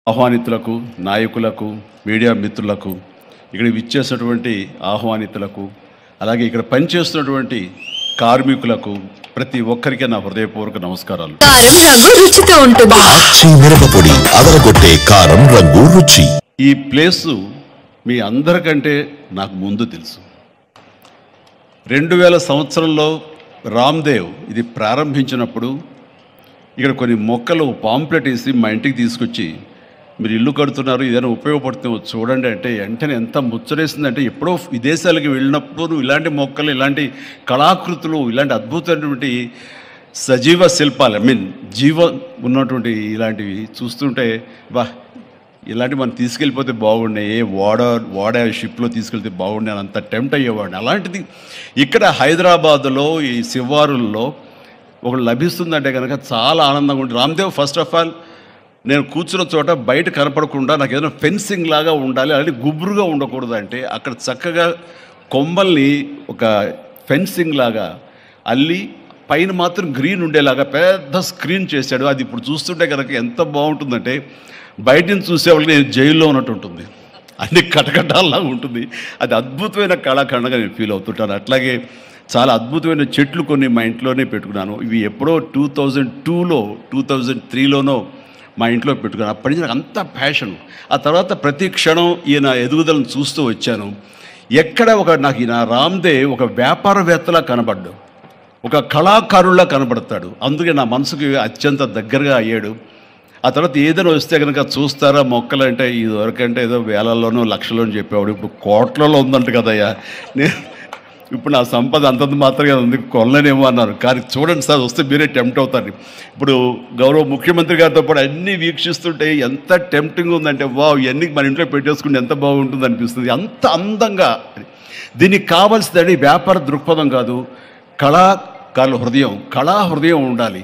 ఆహ్వానితులకు, నాయకులకు, మీడియా మిత్రులకు, ఇక్కడ విచ్చేసినటువంటి ఆహ్వానితులకు, అలాగే ఇక్కడ పనిచేస్తున్నటువంటి కార్మికులకు, ప్రతి ఒక్కరికి నా హృదయపూర్వక నమస్కారాలు. కారం రంగు రుచితో ఉంటుంది. ఆచి మిరపపొడి అదరగొట్టే కారం రంగు రుచి. ఈ ప్లేసు మీ అందరికంటే నాకు ముందు తెలుసు. 2000 సంవత్సరంలో రామ్దేవ్ ఇది ప్రారంభించినప్పుడు ఇక్కడ కొన్ని మొక్కలు పాంప్లెట్ వేసి మా ఇంటికి తీసుకొచ్చి, మీరు ఇల్లు కడుతున్నారు, ఏదైనా ఉపయోగపడుతుందో చూడండి అంటే వెంటనే ఎంత ముచ్చరేసిందంటే, ఎప్పుడో విదేశాలకు వెళ్ళినప్పుడు ఇలాంటి మొక్కలు, ఇలాంటి కళాకృతులు, ఇలాంటి అద్భుతమైనటువంటి సజీవ శిల్పాలు, జీవం ఉన్నటువంటి ఇలాంటివి చూస్తుంటే ఇలాంటివి మనం తీసుకెళ్ళిపోతే బాగున్నాయి, వాడ షిప్లో తీసుకెళ్తే బాగుండే అని అంత టెంప్ట్ అయ్యేవాడిని. అలాంటిది ఇక్కడ హైదరాబాదులో ఈ శివారుల్లో ఒకటి లభిస్తుందంటే కనుక చాలా ఆనందంగా ఉంటుంది. రామ్దేవ్ ఫస్ట్ ఆఫ్ ఆల్ నేను కూర్చున్న చోట బయట కనపడకుండా నాకు ఏదైనా ఫెన్సింగ్ లాగా ఉండాలి, అలాంటి గుబురుగా ఉండకూడదు అంటే అక్కడ చక్కగా కొమ్మల్ని ఒక ఫెన్సింగ్ లాగా అల్లి పైన మాత్రం గ్రీన్ ఉండేలాగా పెద్ద స్క్రీన్ చేశాడు. అది ఇప్పుడు చూస్తుంటే కనుక ఎంత బాగుంటుందంటే బయట నుంచి చూసేవాళ్ళకి నేను జైల్లో ఉన్నట్టు ఉంటుంది, అన్ని కటకటాల్లాగా ఉంటుంది. అది అద్భుతమైన కళాఖండంగా నేను ఫీల్ అవుతుంటాను. అట్లాగే చాలా అద్భుతమైన చెట్లు కొన్ని మా ఇంట్లోనే పెట్టుకున్నాను. ఇవి ఎప్పుడో 2002లో 2003లోనో మా ఇంట్లో పెట్టుకున్నాను. అప్పటి నుంచి నాకు అంత ప్యాషన్. ఆ తర్వాత ప్రతి క్షణం ఈయన ఎదుగుదలను చూస్తూ వచ్చాను. ఎక్కడ నాకు ఈయన రామ్దేవ్ ఒక వ్యాపారవేత్తలా కనబడ్డాడు, ఒక కళాకారుల్లా కనబడతాడు. అందుకే నా మనసుకి అత్యంత దగ్గరగా అయ్యాడు. ఆ తర్వాత ఏదైనా వస్తే కనుక చూస్తారా మొక్కలు అంటే, ఇదివరకంటే ఏదో వేలల్లోనో లక్షల్లోనూ చెప్పేవాడు, ఇప్పుడు కోట్లలో ఉందంట కదయ్యా. ఇప్పుడు నా సంపద అంతంత మాత్రమే ఉంది, కొనలేనేమో అన్నారు. కానీ చూడండి సార్, వస్తే మీరే టెంప్ట్ అవుతారు. ఇప్పుడు గౌరవ ముఖ్యమంత్రి గారితో పాటు అన్నీ వీక్షిస్తుంటే ఎంత టెంప్టింగ్ ఉందంటే, ఇవన్నీ మన ఇంట్లో పెట్టేసుకుంటే ఎంత బాగుంటుంది అనిపిస్తుంది. అంత అందంగా దీనికి కావాల్సిందని వ్యాపార దృక్పథం కాదు, కళాకారుల హృదయం, కళా హృదయం ఉండాలి.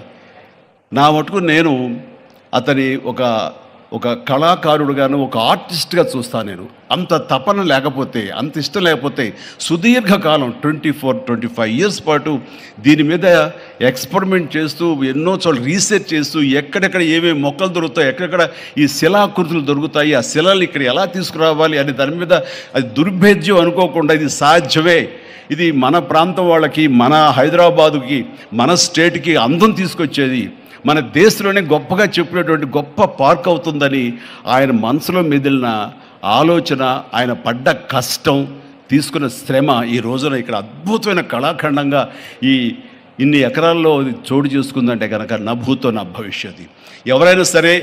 నా మటుకు నేను అతని ఒక కళాకారుడుగాను, ఒక ఆర్టిస్ట్గా చూస్తాను. నేను అంత తపన లేకపోతే, అంత ఇష్టం లేకపోతే సుదీర్ఘకాలం 24-25 ఇయర్స్ పాటు దీని మీద ఎక్స్పెరిమెంట్ చేస్తూ, ఎన్నో చోట్ల రీసెర్చ్ చేస్తూ, ఎక్కడెక్కడ ఏమేమి మొక్కలు దొరుకుతాయి, ఎక్కడెక్కడ ఈ శిలాకృతులు దొరుకుతాయి, ఆ శిలలు ఇక్కడ ఎలా తీసుకురావాలి అని దాని మీద అది దుర్భేద్యం అనుకోకుండా ఇది సాధ్యమే, ఇది మన ప్రాంతం వాళ్ళకి, మన హైదరాబాదుకి, మన స్టేట్కి అందం తీసుకొచ్చేది, మన దేశంలోనే గొప్పగా చెప్పినటువంటి గొప్ప పార్క్ అవుతుందని ఆయన మనసులో మెదిలిన ఆలోచన, ఆయన పడ్డ కష్టం, తీసుకున్న శ్రమ ఈ రోజున ఇక్కడ అద్భుతమైన కళాఖండంగా ఇన్ని ఎకరాల్లో చోటు చేసుకుందంటే కనుక నా భూతో నా భవిష్యత్తు. ఎవరైనా సరే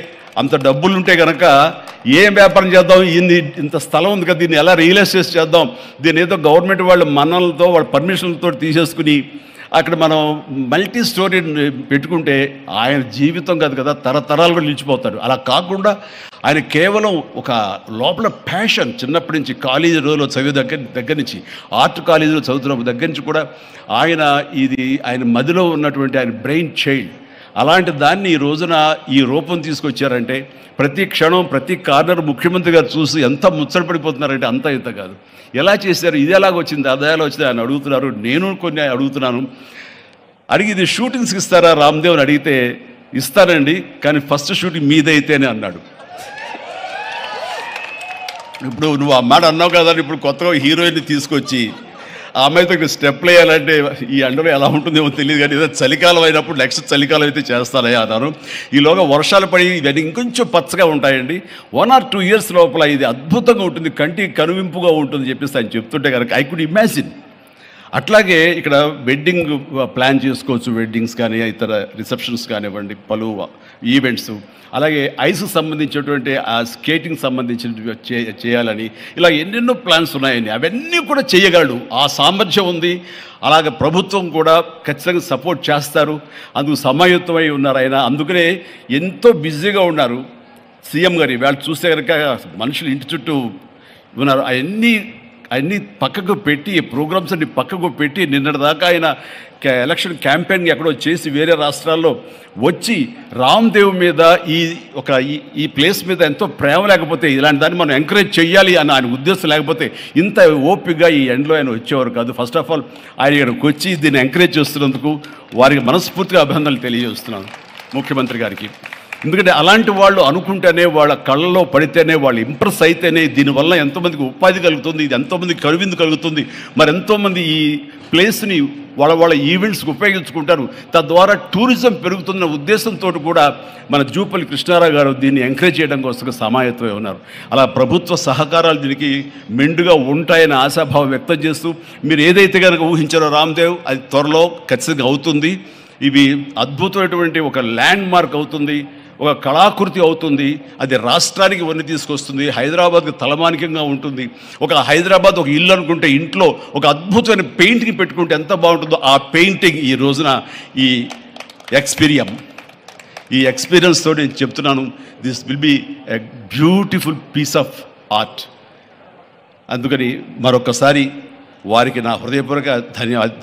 అంత డబ్బులుంటే కనుక ఏం వ్యాపారం చేద్దాం, ఇంత స్థలం ఉంది కదా, దీన్ని ఎలా రియల్ ఎస్టేట్ చేద్దాం, దీన్ని ఏదో గవర్నమెంట్ వాళ్ళ మన్నలతో వాళ్ళ పర్మిషన్లతో తీసేసుకుని అక్కడ మనం మల్టీ స్టోరీ పెట్టుకుంటే ఆయన జీవితం కాదు కదా, తరతరాలుగా నిలిచిపోతాడు. అలా కాకుండా ఆయన కేవలం ఒక లోపల ప్యాషన్, చిన్నప్పటి నుంచి కాలేజీ రోజులో చదివే దగ్గర నుంచి, ఆర్ట్ కాలేజీలో చదువుతున్న దగ్గర నుంచి కూడా ఆయన మదిలో ఉన్నటువంటి ఆయన బ్రెయిన్ చైల్డ్, అలాంటి దాన్ని ఈ రోజున ఈ రూపం తీసుకొచ్చారంటే ప్రతి క్షణం ప్రతి కార్నర్ ముఖ్యమంత్రి గారు చూసి ఎంత ముచ్చటపడిపోతున్నారంటే అంత ఇంత కాదు. ఎలా చేశారు, ఇది ఎలాగొచ్చింది, అది ఎలా వచ్చింది అని అడుగుతున్నారు. నేను కొన్ని అడుగుతున్నాను. అడిగి ఇది షూటింగ్స్కి ఇస్తారా రామ్దేవ్ అని అడిగితే, ఇస్తానండి కానీ ఫస్ట్ షూటింగ్ మీదైతేనే అన్నాడు. ఇప్పుడు నువ్వు ఆ మాట అన్నావు కదా, ఇప్పుడు కొత్తగా హీరోయిన్ని తీసుకొచ్చి ఆ అమ్మాయితో స్టెప్లు వేయాలంటే ఈ ఎండలో ఎలా ఉంటుందేమో తెలియదు, కానీ ఏదో చలికాలం అయినప్పుడు నెక్స్ట్ చలికాలం అయితే చేస్తానే అన్నాను. ఈలోగా వర్షాలు పడి ఇవన్నీ ఇంకొంచెం పచ్చగా ఉంటాయండి, 1 or 2 ఇయర్స్ లోపల ఇది అద్భుతంగా ఉంటుంది, కంటికి కనువింపుగా ఉంటుంది చెప్పేసి ఆయన చెప్తుంటే కనుక ఐ కుడ్ ఇమాజిన్. అట్లాగే ఇక్కడ వెడ్డింగ్ ప్లాన్ చేసుకోవచ్చు, వెడ్డింగ్స్ కానీ ఇతర రిసెప్షన్స్ కానివ్వండి, పలు ఈవెంట్స్, అలాగే ఐస్కి సంబంధించినటువంటి ఆ స్కేటింగ్ సంబంధించిన చేయాలని ఇలా ఎన్నెన్నో ప్లాన్స్ ఉన్నాయని అవన్నీ కూడా చేయగలడు, ఆ సామర్థ్యం ఉంది. అలాగే ప్రభుత్వం కూడా ఖచ్చితంగా సపోర్ట్ చేస్తారు, అందుకు సమాయుత్తమై ఉన్నారు ఆయన. అందుకనే ఎంతో బిజీగా ఉన్నారు సీఎం గారు. వాళ్ళు చూస్తే కనుక మనుషులు ఇంటి చుట్టూ ఉన్నారు. అన్నీ పక్కకు పెట్టి, ప్రోగ్రామ్స్ అన్ని పక్కకు పెట్టి, నిన్నటిదాకా ఆయన ఎలక్షన్ క్యాంపెయిన్ ఎక్కడో చేసి వేరే రాష్ట్రాల్లో వచ్చి రామ్దేవ్ మీద ఈ ప్లేస్ మీద ఎంతో ప్రేమ లేకపోతే, ఇలాంటి దాన్ని మనం ఎంకరేజ్ చేయాలి అని ఆయన ఉద్దేశం లేకపోతే ఇంత ఓపికగా ఈ ఎండ్లో ఆయన వచ్చేవారు కాదు. ఫస్ట్ ఆఫ్ ఆల్ ఆయన ఇక్కడికి వచ్చి దీన్ని ఎంకరేజ్ చేస్తున్నందుకు వారికి మనస్ఫూర్తిగా అభినందనలు తెలియజేస్తున్నాను ముఖ్యమంత్రి గారికి. ఎందుకంటే అలాంటి వాళ్ళు అనుకుంటేనే, వాళ్ళ కళ్ళలో పడితేనే, వాళ్ళు ఇంప్రెస్ అయితేనే దీనివల్ల ఎంతోమందికి ఉపాధి కలుగుతుంది, ఇది ఎంతోమందికి కనువిందు కలుగుతుంది, మరి ఎంతోమంది ఈ ప్లేస్ని వాళ్ళ ఈవెంట్స్కి ఉపయోగించుకుంటారు, తద్వారా టూరిజం పెరుగుతున్న ఉద్దేశంతో కూడా మన జూపల్లి కృష్ణారావు గారు దీన్ని ఎంకరేజ్ చేయడం కోసం సమాయత్తమై ఉన్నారు. అలా ప్రభుత్వ సహకారాలు దీనికి మెండుగా ఉంటాయని ఆశాభావం వ్యక్తం చేస్తూ, మీరు ఏదైతే కనుక ఊహించారో రామ్దేవ్, అది త్వరలో ఖచ్చితంగా అవుతుంది. ఇవి అద్భుతమైనటువంటి ఒక ల్యాండ్ మార్క్ అవుతుంది, ఒక కళాకృతి అవుతుంది. అది రాష్ట్రానికి వన్నీ తీసుకొస్తుంది, హైదరాబాద్కి తలమానికంగా ఉంటుంది. ఒక హైదరాబాద్ ఒక ఇల్లు అనుకుంటే ఇంట్లో ఒక అద్భుతమైన పెయింటింగ్ పెట్టుకుంటే ఎంత బాగుంటుందో, ఆ పెయింటింగ్ ఈ రోజున ఈ ఎక్స్పీరియన్స్ తోటి నేను చెప్తున్నాను, this will be a beautiful piece of art. అందుకని మరొకసారి వారికి నా హృదయపూర్వక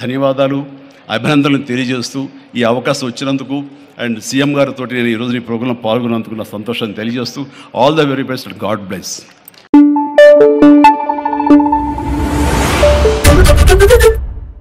ధన్యవాదాలు, అభినందనలు తెలియజేస్తూ ఈ అవకాశం వచ్చినందుకు అండ్ సీఎం గారితో నేను ఈరోజు ఈ ప్రోగ్రాంలో పాల్గొన్నందుకు నా సంతోషాన్ని తెలియజేస్తూ all the very best, God bless.